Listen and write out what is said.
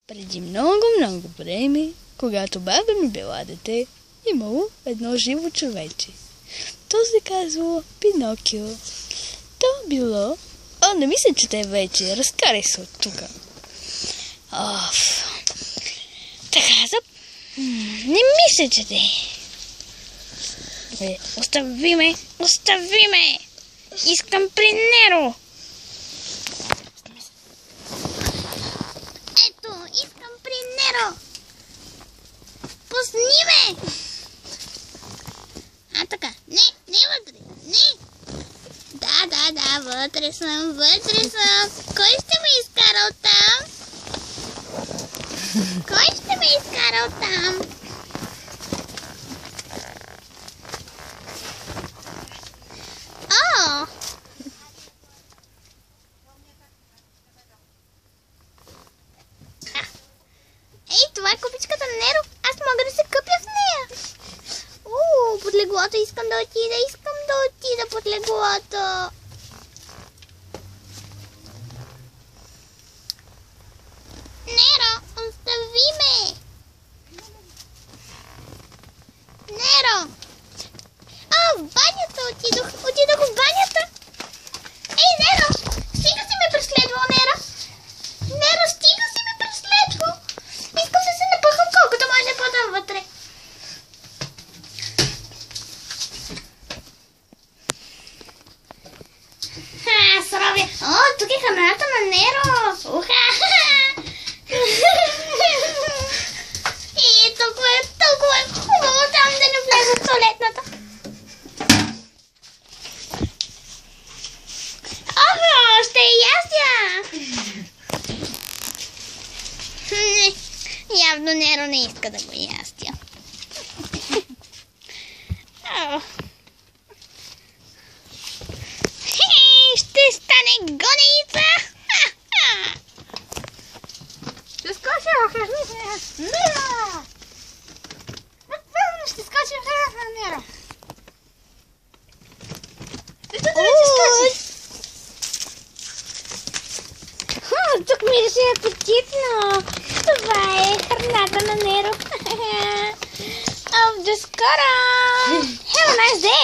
Преди много време, когато баба ми била дете, имало едно живо човече. То се казвало Пинокио. То било... не мисля, че те вече. Разкарай се от тука. Така, не мисля, че те. Остави ме! Искам при Неро! Ето, искам при Неро! Пусни ме! Така, не вътре, не! Да, вътре съм! Кой ще ме изкарал там? Ей, това е купичката на Неро. Аз мога да се къпя в нея. Под леглото искам да отида под леглото. Неро, остави ме! Неро! В банята отидох в банята! Ей, Неро! Стига си ме преследвал, Неро! Неро, стига си ме преследвал! Искам да се напъхам колкото може по-навътре. Сровя! Тук е храната на Неро! И толкова е хубаво там да не влезе в туалетната. Ще ястя! Явно Неро не иска да го ястя. Ще стане гоненица! Ще скочи в храната на Неро! Напълно ще скочи в храната на Неро! Ето да ще скочи! Тук мирише апетитно! Това е храната на Неро! До скоро! Have a nice day!